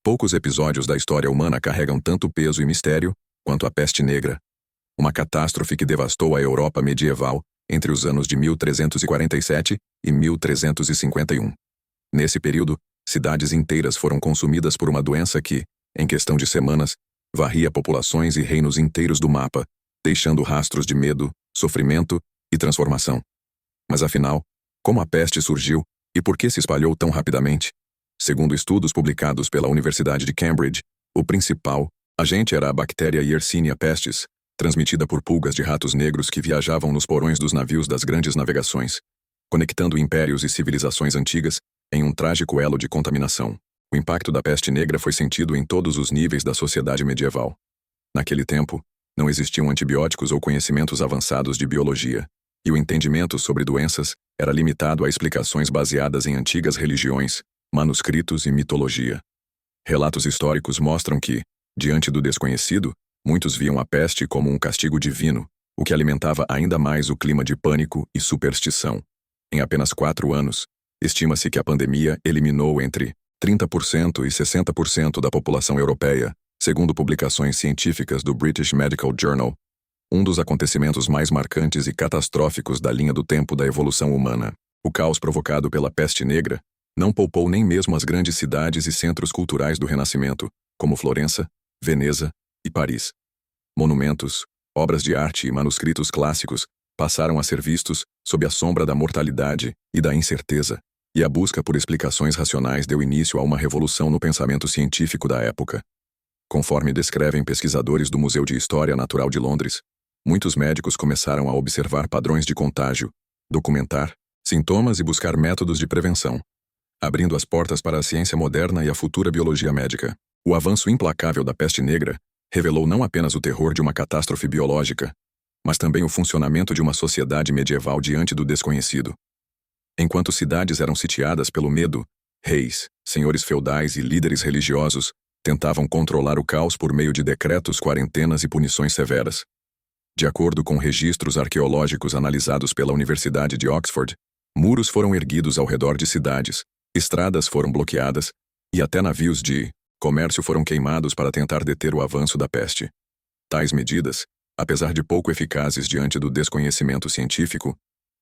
Poucos episódios da história humana carregam tanto peso e mistério quanto a peste negra, uma catástrofe que devastou a Europa medieval entre os anos de 1347 e 1351. Nesse período, cidades inteiras foram consumidas por uma doença que, em questão de semanas, varria populações e reinos inteiros do mapa, deixando rastros de medo, sofrimento e transformação. Mas afinal, como a peste surgiu e por que se espalhou tão rapidamente? Segundo estudos publicados pela Universidade de Cambridge, o principal agente era a bactéria Yersinia pestis, transmitida por pulgas de ratos negros que viajavam nos porões dos navios das grandes navegações, conectando impérios e civilizações antigas em um trágico elo de contaminação. O impacto da peste negra foi sentido em todos os níveis da sociedade medieval. Naquele tempo, não existiam antibióticos ou conhecimentos avançados de biologia, e o entendimento sobre doenças era limitado a explicações baseadas em antigas religiões, manuscritos e mitologia. Relatos históricos mostram que, diante do desconhecido, muitos viam a peste como um castigo divino, o que alimentava ainda mais o clima de pânico e superstição. Em apenas 4 anos, estima-se que a pandemia eliminou entre 30% e 60% da população europeia, segundo publicações científicas do British Medical Journal, um dos acontecimentos mais marcantes e catastróficos da linha do tempo da evolução humana. O caos provocado pela peste negra não poupou nem mesmo as grandes cidades e centros culturais do Renascimento, como Florença, Veneza e Paris. Monumentos, obras de arte e manuscritos clássicos passaram a ser vistos sob a sombra da mortalidade e da incerteza, e a busca por explicações racionais deu início a uma revolução no pensamento científico da época. Conforme descrevem pesquisadores do Museu de História Natural de Londres, muitos médicos começaram a observar padrões de contágio, documentar sintomas e buscar métodos de prevenção, abrindo as portas para a ciência moderna e a futura biologia médica. O avanço implacável da peste negra revelou não apenas o terror de uma catástrofe biológica, mas também o funcionamento de uma sociedade medieval diante do desconhecido. Enquanto cidades eram sitiadas pelo medo, reis, senhores feudais e líderes religiosos tentavam controlar o caos por meio de decretos, quarentenas e punições severas. De acordo com registros arqueológicos analisados pela Universidade de Oxford, muros foram erguidos ao redor de cidades, estradas foram bloqueadas e até navios de comércio foram queimados para tentar deter o avanço da peste. Tais medidas, apesar de pouco eficazes diante do desconhecimento científico,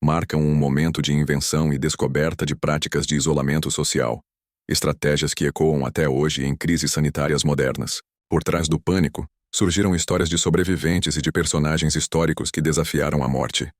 marcam um momento de invenção e descoberta de práticas de isolamento social, estratégias que ecoam até hoje em crises sanitárias modernas. Por trás do pânico, surgiram histórias de sobreviventes e de personagens históricos que desafiaram a morte.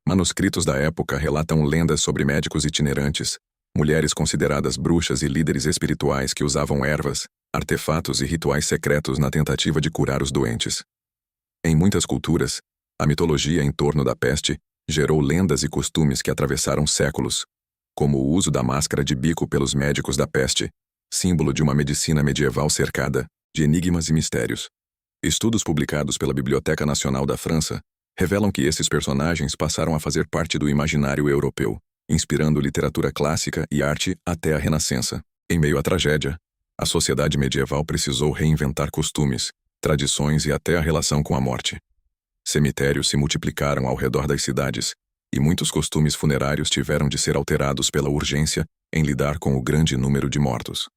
Manuscritos da época relatam lendas sobre médicos itinerantes, mulheres consideradas bruxas e líderes espirituais que usavam ervas, artefatos e rituais secretos na tentativa de curar os doentes. Em muitas culturas, a mitologia em torno da peste gerou lendas e costumes que atravessaram séculos, como o uso da máscara de bico pelos médicos da peste, símbolo de uma medicina medieval cercada de enigmas e mistérios. Estudos publicados pela Biblioteca Nacional da França revelam que esses personagens passaram a fazer parte do imaginário europeu, inspirando literatura clássica e arte até a Renascença. Em meio à tragédia, a sociedade medieval precisou reinventar costumes, tradições e até a relação com a morte. Cemitérios se multiplicaram ao redor das cidades, e muitos costumes funerários tiveram de ser alterados pela urgência em lidar com o grande número de mortos.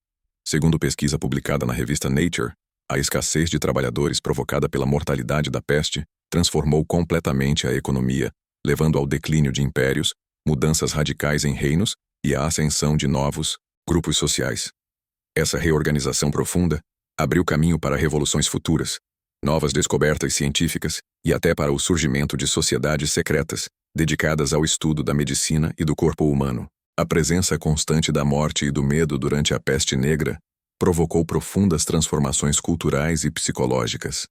Segundo pesquisa publicada na revista Nature, a escassez de trabalhadores provocada pela mortalidade da peste transformou completamente a economia, levando ao declínio de impérios, mudanças radicais em reinos e a ascensão de novos grupos sociais. Essa reorganização profunda abriu caminho para revoluções futuras, novas descobertas científicas e até para o surgimento de sociedades secretas, dedicadas ao estudo da medicina e do corpo humano. A presença constante da morte e do medo durante a peste negra provocou profundas transformações culturais e psicológicas.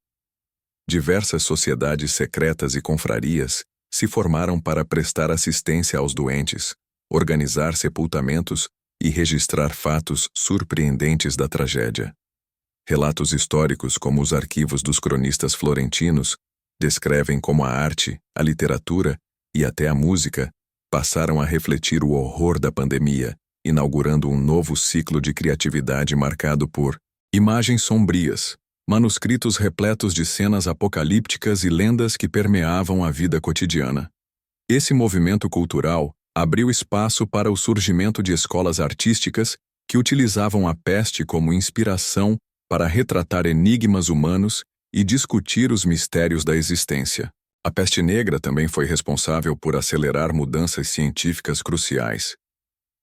Diversas sociedades secretas e confrarias se formaram para prestar assistência aos doentes, organizar sepultamentos e registrar fatos surpreendentes da tragédia. Relatos históricos como os arquivos dos cronistas florentinos descrevem como a arte, a literatura e até a música passaram a refletir o horror da pandemia, inaugurando um novo ciclo de criatividade marcado por imagens sombrias, manuscritos repletos de cenas apocalípticas e lendas que permeavam a vida cotidiana. Esse movimento cultural abriu espaço para o surgimento de escolas artísticas que utilizavam a peste como inspiração para retratar enigmas humanos e discutir os mistérios da existência. A peste negra também foi responsável por acelerar mudanças científicas cruciais.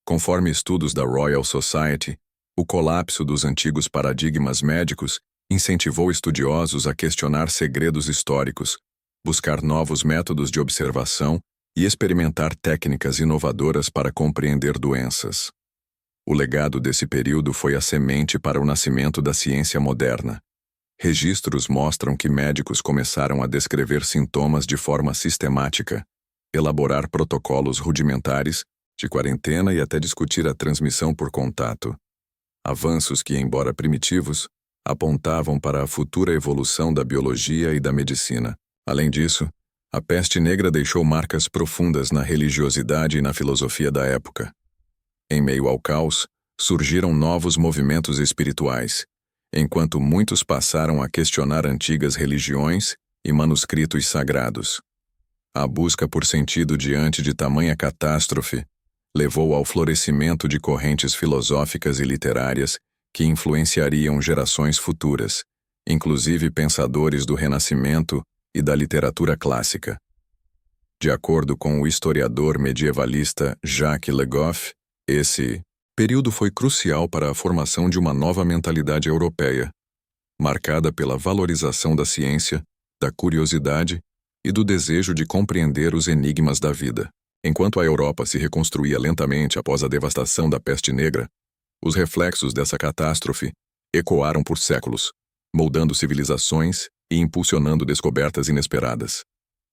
Conforme estudos da Royal Society, o colapso dos antigos paradigmas médicos incentivou estudiosos a questionar segredos históricos, buscar novos métodos de observação e experimentar técnicas inovadoras para compreender doenças. O legado desse período foi a semente para o nascimento da ciência moderna. Registros mostram que médicos começaram a descrever sintomas de forma sistemática, elaborar protocolos rudimentares de quarentena e até discutir a transmissão por contato. Avanços que, embora primitivos, apontavam para a futura evolução da biologia e da medicina. Além disso, a peste negra deixou marcas profundas na religiosidade e na filosofia da época. Em meio ao caos, surgiram novos movimentos espirituais, enquanto muitos passaram a questionar antigas religiões e manuscritos sagrados. A busca por sentido diante de tamanha catástrofe levou ao florescimento de correntes filosóficas e literárias que influenciariam gerações futuras, inclusive pensadores do Renascimento e da literatura clássica. De acordo com o historiador medievalista Jacques Le Goff, esse período foi crucial para a formação de uma nova mentalidade europeia, marcada pela valorização da ciência, da curiosidade e do desejo de compreender os enigmas da vida. Enquanto a Europa se reconstruía lentamente após a devastação da peste negra, os reflexos dessa catástrofe ecoaram por séculos, moldando civilizações e impulsionando descobertas inesperadas.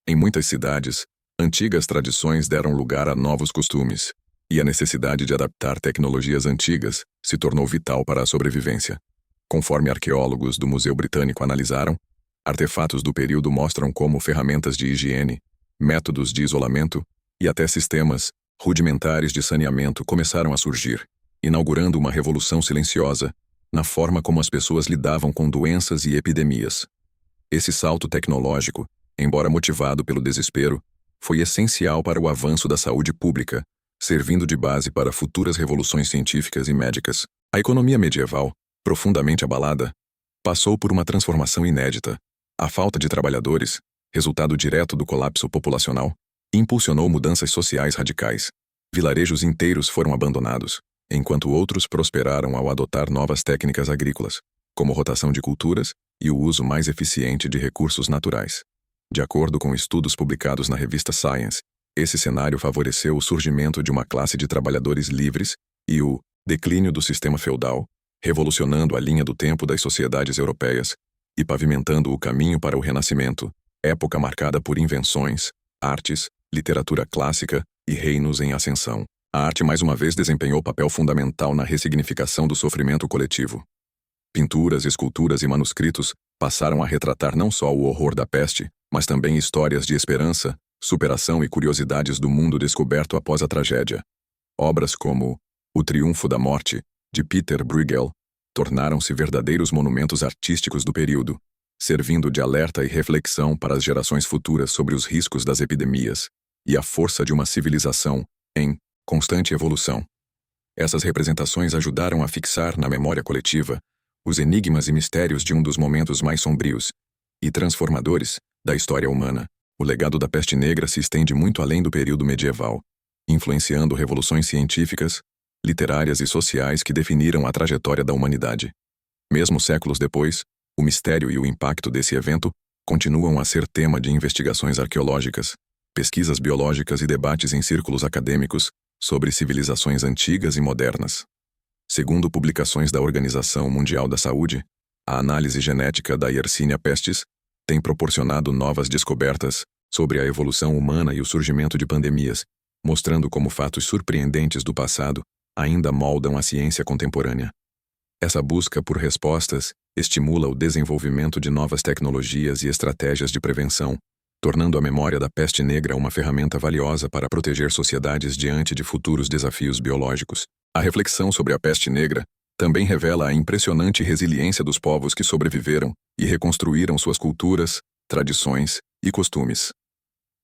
Em muitas cidades, antigas tradições deram lugar a novos costumes, e a necessidade de adaptar tecnologias antigas se tornou vital para a sobrevivência. Conforme arqueólogos do Museu Britânico analisaram, artefatos do período mostram como ferramentas de higiene, métodos de isolamento e até sistemas rudimentares de saneamento começaram a surgir, inaugurando uma revolução silenciosa na forma como as pessoas lidavam com doenças e epidemias. Esse salto tecnológico, embora motivado pelo desespero, foi essencial para o avanço da saúde pública, servindo de base para futuras revoluções científicas e médicas. A economia medieval, profundamente abalada, passou por uma transformação inédita. A falta de trabalhadores, resultado direto do colapso populacional, impulsionou mudanças sociais radicais. Vilarejos inteiros foram abandonados, enquanto outros prosperaram ao adotar novas técnicas agrícolas, como rotação de culturas e o uso mais eficiente de recursos naturais. De acordo com estudos publicados na revista Science, esse cenário favoreceu o surgimento de uma classe de trabalhadores livres e o declínio do sistema feudal, revolucionando a linha do tempo das sociedades europeias e pavimentando o caminho para o Renascimento, época marcada por invenções, artes, literatura clássica e reinos em ascensão. A arte mais uma vez desempenhou papel fundamental na ressignificação do sofrimento coletivo. Pinturas, esculturas e manuscritos passaram a retratar não só o horror da peste, mas também histórias de esperança, superação e curiosidades do mundo descoberto após a tragédia. Obras como O Triunfo da Morte, de Peter Bruegel, tornaram-se verdadeiros monumentos artísticos do período, servindo de alerta e reflexão para as gerações futuras sobre os riscos das epidemias e a força de uma civilização em constante evolução. Essas representações ajudaram a fixar na memória coletiva os enigmas e mistérios de um dos momentos mais sombrios e transformadores da história humana. O legado da peste negra se estende muito além do período medieval, influenciando revoluções científicas, literárias e sociais que definiram a trajetória da humanidade. Mesmo séculos depois, o mistério e o impacto desse evento continuam a ser tema de investigações arqueológicas, pesquisas biológicas e debates em círculos acadêmicos sobre civilizações antigas e modernas. Segundo publicações da Organização Mundial da Saúde, a análise genética da Yersinia pestis tem proporcionado novas descobertas sobre a evolução humana e o surgimento de pandemias, mostrando como fatos surpreendentes do passado ainda moldam a ciência contemporânea. Essa busca por respostas estimula o desenvolvimento de novas tecnologias e estratégias de prevenção, tornando a memória da peste negra uma ferramenta valiosa para proteger sociedades diante de futuros desafios biológicos. A reflexão sobre a peste negra também revela a impressionante resiliência dos povos que sobreviveram e reconstruíram suas culturas, tradições e costumes.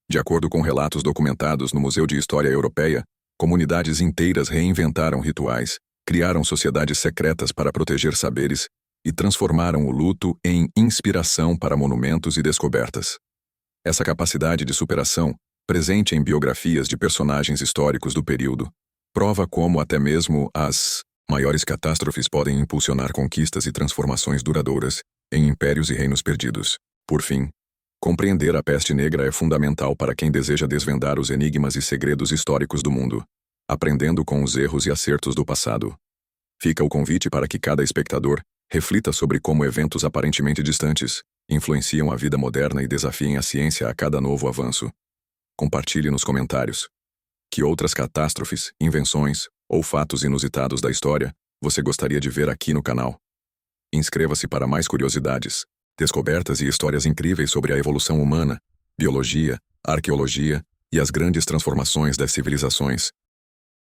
De acordo com relatos documentados no Museu de História Europeia, comunidades inteiras reinventaram rituais, Criaram sociedades secretas para proteger saberes e transformaram o luto em inspiração para monumentos e descobertas. Essa capacidade de superação, presente em biografias de personagens históricos do período, prova como até mesmo as maiores catástrofes podem impulsionar conquistas e transformações duradouras em impérios e reinos perdidos. Por fim, compreender a peste negra é fundamental para quem deseja desvendar os enigmas e segredos históricos do mundo, aprendendo com os erros e acertos do passado. Fica o convite para que cada espectador reflita sobre como eventos aparentemente distantes influenciam a vida moderna e desafiem a ciência a cada novo avanço. Compartilhe nos comentários. Que outras catástrofes, invenções ou fatos inusitados da história você gostaria de ver aqui no canal? Inscreva-se para mais curiosidades, descobertas e histórias incríveis sobre a evolução humana, biologia, arqueologia e as grandes transformações das civilizações.